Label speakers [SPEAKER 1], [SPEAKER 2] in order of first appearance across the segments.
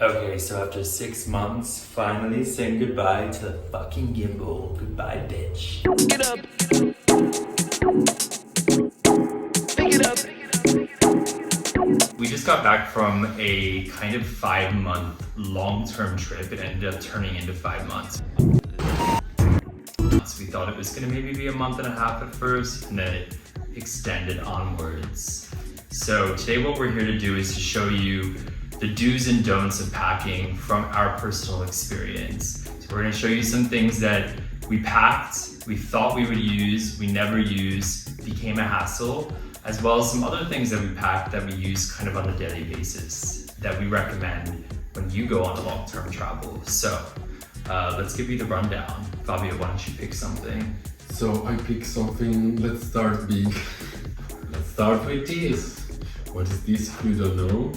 [SPEAKER 1] Okay, so after 6 months, finally saying goodbye to the fucking gimbal. Goodbye, bitch.
[SPEAKER 2] Get up. Pick it up.
[SPEAKER 1] We just got back from a kind of 5-month long-term trip. It ended up turning into 5 months. So we thought it was gonna maybe be a month and a half at first, and then it extended onwards. So today what we're here to do is to show you the do's and don'ts of packing from our personal experience. So we're gonna show you some things that we packed, we thought we would use, we never used, became a hassle, as well as some other things that we packed that we use kind of on a daily basis that we recommend when you go on a long-term travel. So let's give you the rundown. Fabio, why don't you pick something?
[SPEAKER 3] So I pick something, let's start big. Let's start with this. What is this if you don't know?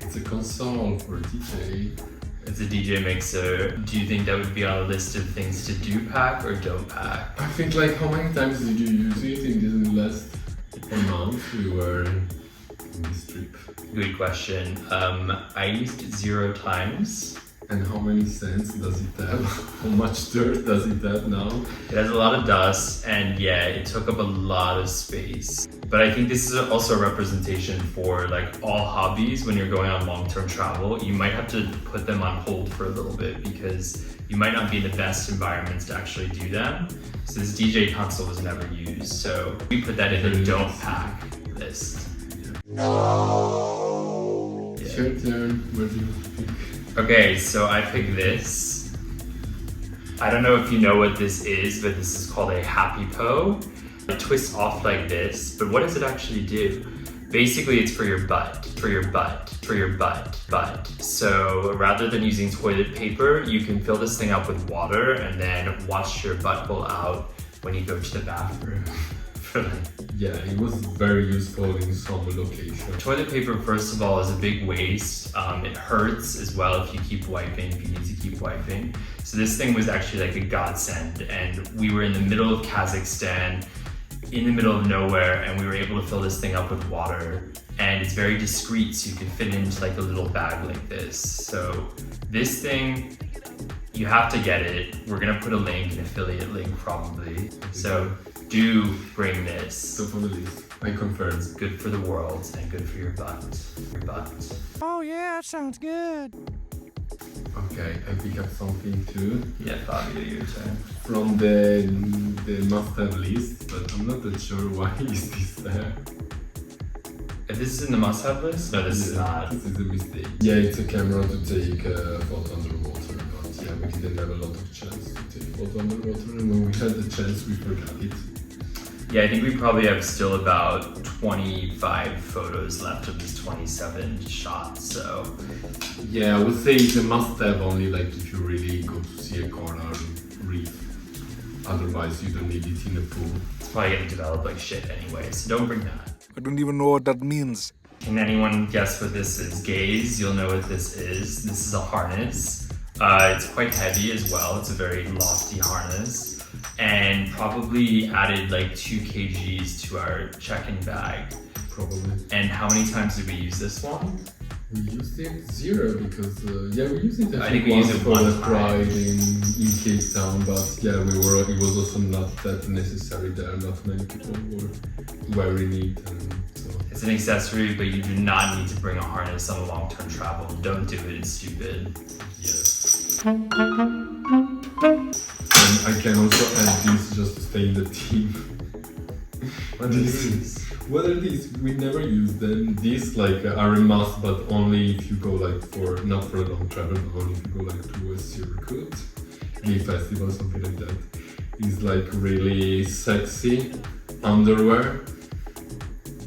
[SPEAKER 3] It's a console for DJ.
[SPEAKER 1] It's a DJ mixer. Do you think that would be on a list of things to do pack or don't pack?
[SPEAKER 3] I think like how many times did you use it in the last month we were in this trip?
[SPEAKER 1] Good question. I used it 0 times.
[SPEAKER 3] And how many cents does it have? How much dirt does it have now?
[SPEAKER 1] It has a lot of dust, and yeah, it took up a lot of space. But I think this is also a representation for like all hobbies. When you're going on long-term travel, you might have to put them on hold for a little bit because you might not be in the best environments to actually do them. So this DJ console was never used. So we put that in the don't pack list.
[SPEAKER 3] It's your turn. Where do you pick?
[SPEAKER 1] Okay, so I picked this. I don't know if you know what this is, but this is called a happy po. It twists off like this, but what does it actually do? Basically, it's for your butt, for your butt, for your butt. So rather than using toilet paper, you can fill this thing up with water and then wash your butthole out when you go to the bathroom.
[SPEAKER 3] Yeah, it was very useful in some locations.
[SPEAKER 1] Toilet paper, first of all, is a big waste. It hurts as well if you keep wiping, if you need to keep wiping. So this thing was actually like a godsend, and we were in the middle of Kazakhstan, in the middle of nowhere, and we were able to fill this thing up with water, and it's very discreet, so you can fit it into like a little bag like this. So this thing, you have to get it. We're gonna put a link, an affiliate link probably. So do bring this.
[SPEAKER 3] Top on the list. I confirm.
[SPEAKER 1] It's good for the world and good for your butt. Your butt.
[SPEAKER 2] Oh yeah, sounds good.
[SPEAKER 3] Okay, I pick up something too.
[SPEAKER 1] Yeah, Fabio, your turn.
[SPEAKER 3] From the must-have list, but I'm not that sure why is this there.
[SPEAKER 1] If this is in the must-have list? No, this is not.
[SPEAKER 3] This is a mistake. Yeah, it's a camera to take a photo underwater, but yeah, we didn't have a lot of chance to take photo underwater, and when we had the chance, we forgot it.
[SPEAKER 1] Yeah, I think we probably have still about 25 photos left of this 27 shots, so.
[SPEAKER 3] Yeah, I would say it's a must-have only like if you really go to see a coral reef. Otherwise, you don't need it in a pool.
[SPEAKER 1] It's probably gonna develop like shit anyway, so don't bring that.
[SPEAKER 2] I don't even know what that means.
[SPEAKER 1] Can anyone guess what this is? Gaze, you'll know what this is. This is a harness. It's quite heavy as well. It's a very lofty harness. And probably added like 2 kgs to our check-in bag.
[SPEAKER 3] Probably.
[SPEAKER 1] And how many times did we use this one?
[SPEAKER 3] We used it 0 because yeah, we used it.
[SPEAKER 1] I think we used it
[SPEAKER 3] for
[SPEAKER 1] one
[SPEAKER 3] the
[SPEAKER 1] time.
[SPEAKER 3] ride in Cape Town, but yeah, it was also not that necessary there. Not many people were wearing it, and so.
[SPEAKER 1] It's an accessory, but you do not need to bring a harness on a long-term travel. Don't do it, it's stupid.
[SPEAKER 3] Yes. And I can also add this just to stay in the team. What is What are these? We never use them. These like are a must, but only if you go like for, not for a long travel, but only if you go like to a circuit, gay festival, something like that. It's like really sexy underwear.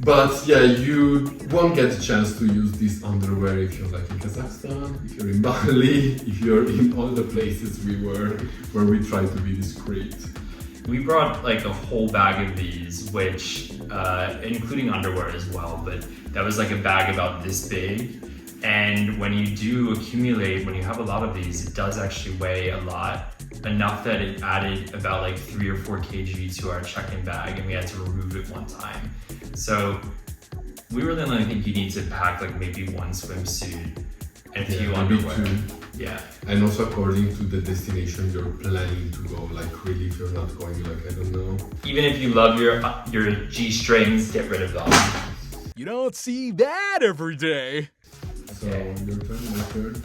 [SPEAKER 3] But yeah, you won't get a chance to use this underwear if you're like in Kazakhstan, if you're in Bali, if you're in all the places we were, where we try to be discreet.
[SPEAKER 1] We brought like a whole bag of these, which, including underwear as well, but that was like a bag about this big. And when you do accumulate, when you have a lot of these, it does actually weigh a lot, enough that it added about like 3 or 4 kg to our check-in bag, and we had to remove it one time. So we really only think you need to pack like maybe 1 swimsuit and a few
[SPEAKER 3] maybe
[SPEAKER 1] underwear.
[SPEAKER 3] 2.
[SPEAKER 1] Yeah.
[SPEAKER 3] And also according to the destination you're planning to go, like really if you're not going, like I don't know.
[SPEAKER 1] Even if you love your G-strings, get rid of them.
[SPEAKER 2] You don't see that every day.
[SPEAKER 3] So your turn, my turn.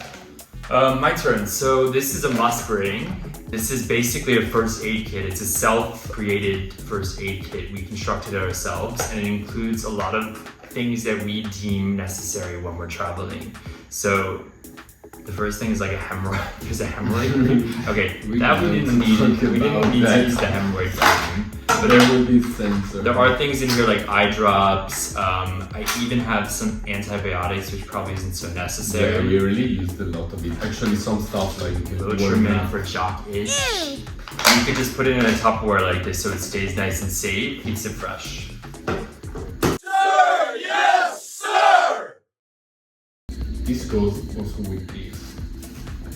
[SPEAKER 1] My turn. So this is a must bring. This is basically a first aid kit. It's a self-created first aid kit. We constructed it ourselves, and it includes a lot of things that we deem necessary when we're traveling. So the first thing is like a hemorrhoid. There's a hemorrhoid. Okay, we didn't need to use the hemorrhoid cream. But
[SPEAKER 3] there will be sensors.
[SPEAKER 1] There are things in here like eye drops. I even have some antibiotics, which probably isn't so necessary.
[SPEAKER 3] Yeah, we really used a lot of it. Actually, some stuff like
[SPEAKER 1] Lotrimin for jock itch. You could just put it in a Tupperware like this so it stays nice and safe, keeps it fresh.
[SPEAKER 2] Sir, yes, sir!
[SPEAKER 3] This goes also with this.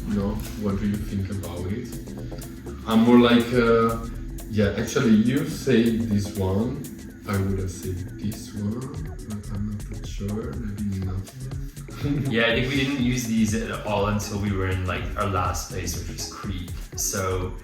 [SPEAKER 3] No? What do you think about it? I'm more like, yeah, actually you say this one. I would have said this one, but I'm not that sure. Maybe not.
[SPEAKER 1] Yeah, I think we didn't use these at all until we were in like our last place, which was Crete. So,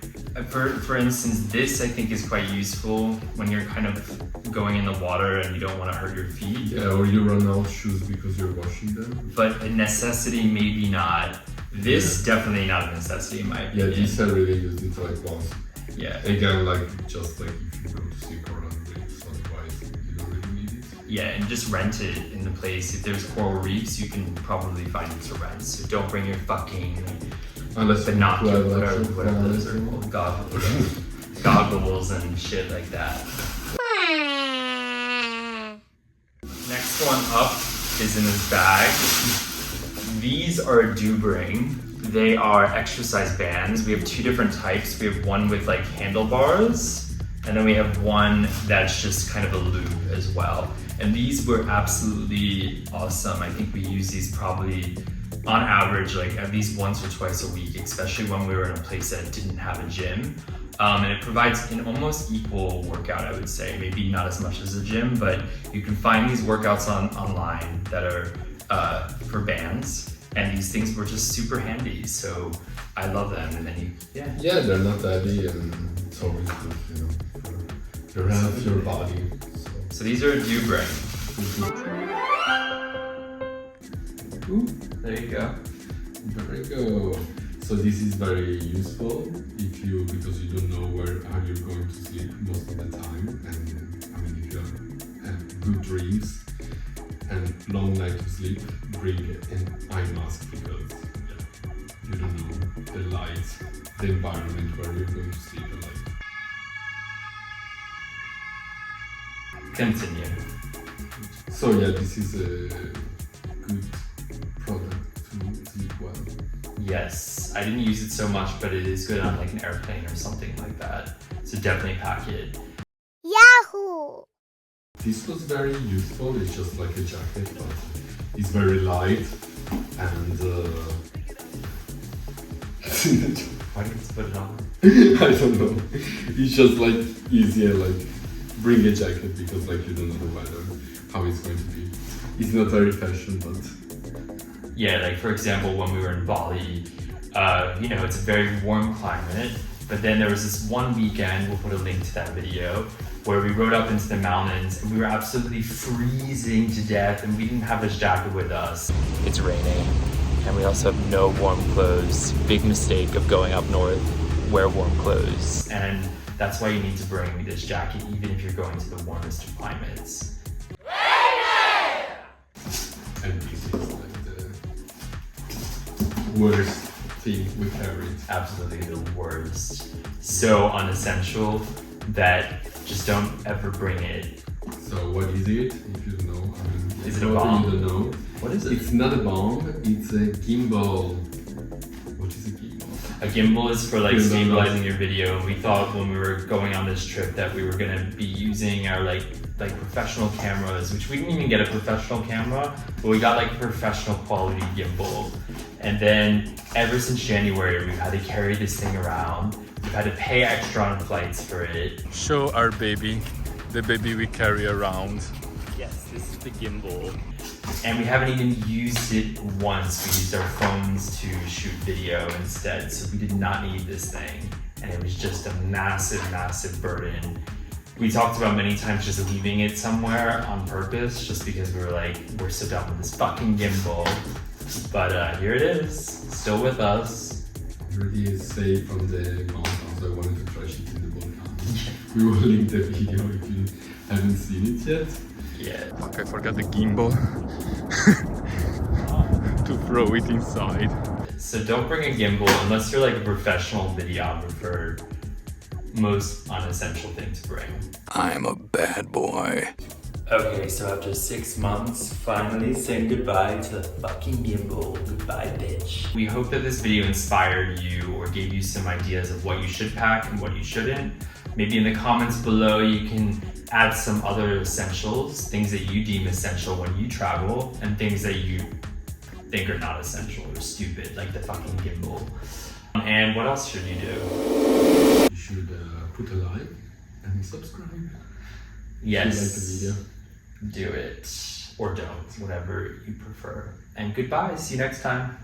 [SPEAKER 1] for instance, this I think is quite useful when you're kind of going in the water and you don't want to hurt your feet.
[SPEAKER 3] Yeah, or you run out of shoes because you're washing them.
[SPEAKER 1] But a necessity, maybe not. This definitely not a necessity in my opinion.
[SPEAKER 3] Yeah, this I really used it like once.
[SPEAKER 1] Yeah.
[SPEAKER 3] Again, like just like if you go to sleep or on reefs, otherwise you don't really need it.
[SPEAKER 1] Yeah, and just rent it in the place. If there's coral reefs, you can probably find it to rent. So don't bring your fucking binoculars, whatever those are called, goggles and shit like that. Next one up is in this bag. These are a do bring. They are exercise bands. We have 2 different types. We have one with like handlebars, and then we have one that's just kind of a loop as well. And these were absolutely awesome. I think we use these probably on average like at least once or twice a week, especially when we were in a place that didn't have a gym. And it provides an almost equal workout, I would say. Maybe not as much as a gym, but you can find these workouts online that are for bands. And these things were just super handy, so I love them. And then
[SPEAKER 3] yeah, they're not heavy, and it's always good, you know, for your health, your body.
[SPEAKER 1] So these are a do bring. Ooh, there you go.
[SPEAKER 3] There you go. So this is very useful because you don't know where are you going to sleep most of the time, and I mean if you have good dreams and long night to sleep, bring an eye mask because you don't know the light, the environment where you're going to sleep and like.
[SPEAKER 1] Continue.
[SPEAKER 3] So yeah, this is a good product to sleep well.
[SPEAKER 1] Yes, I didn't use it so much, but it is good on like an airplane or something like that. So definitely pack it.
[SPEAKER 4] Yahoo!
[SPEAKER 3] This was very useful. It's just like a jacket, but it's very light and
[SPEAKER 1] Why did you put it on?
[SPEAKER 3] I don't know. It's just like easier, like bring a jacket because like you don't know the weather, how it's going to be. It's not very fashion, but
[SPEAKER 1] Yeah, like for example, when we were in Bali, you know, it's a very warm climate, but then there was this one weekend, we'll put a link to that video, where we rode up into the mountains and we were absolutely freezing to death and we didn't have this jacket with us. It's raining and we also have no warm clothes. Big mistake of going up north, wear warm clothes. And that's why you need to bring this jacket even if you're going to the warmest of climates.
[SPEAKER 3] and this is like the worst thing we carried.
[SPEAKER 1] Absolutely the worst. So unessential that just don't ever bring it.
[SPEAKER 3] So what is it? If you know, I mean,
[SPEAKER 1] Is it a bomb?
[SPEAKER 3] You don't know.
[SPEAKER 1] What is it?
[SPEAKER 3] It's not a bomb. It's a gimbal. What is a gimbal?
[SPEAKER 1] A gimbal is for like
[SPEAKER 3] Gimbal.
[SPEAKER 1] stabilizing your video. We thought when we were going on this trip that we were gonna be using our like professional cameras, which we didn't even get a professional camera, but we got like a professional quality gimbal. And then ever since January, we've had to carry this thing around. We've had to pay extra on flights for it.
[SPEAKER 5] Show our baby, the baby we carry around.
[SPEAKER 1] Yes, this is the gimbal. And we haven't even used it once. We used our phones to shoot video instead, so we did not need this thing. And it was just a massive, massive burden. We talked about many times just leaving it somewhere on purpose, just because we were like, we're so done with this fucking gimbal. But here it is, still with us.
[SPEAKER 3] Really safe from the mountain, so I wanted to try shooting the volcano. We will link the video if you haven't seen it yet.
[SPEAKER 1] Yeah.
[SPEAKER 3] Fuck, I forgot the gimbal to throw it inside.
[SPEAKER 1] So don't bring a gimbal unless you're like a professional videographer. Most unessential thing to bring.
[SPEAKER 2] I'm a bad boy.
[SPEAKER 1] Okay, so after 6 months, finally saying goodbye to the fucking gimbal. Goodbye, bitch. We hope that this video inspired you or gave you some ideas of what you should pack and what you shouldn't. Maybe in the comments below you can add some other essentials, things that you deem essential when you travel, and things that you think are not essential or stupid, like the fucking gimbal. And what else should you do?
[SPEAKER 3] You should put a like and subscribe.
[SPEAKER 1] Yes.
[SPEAKER 3] If you like the video.
[SPEAKER 1] Do it. Or don't, whatever you prefer. And goodbye, see you next time.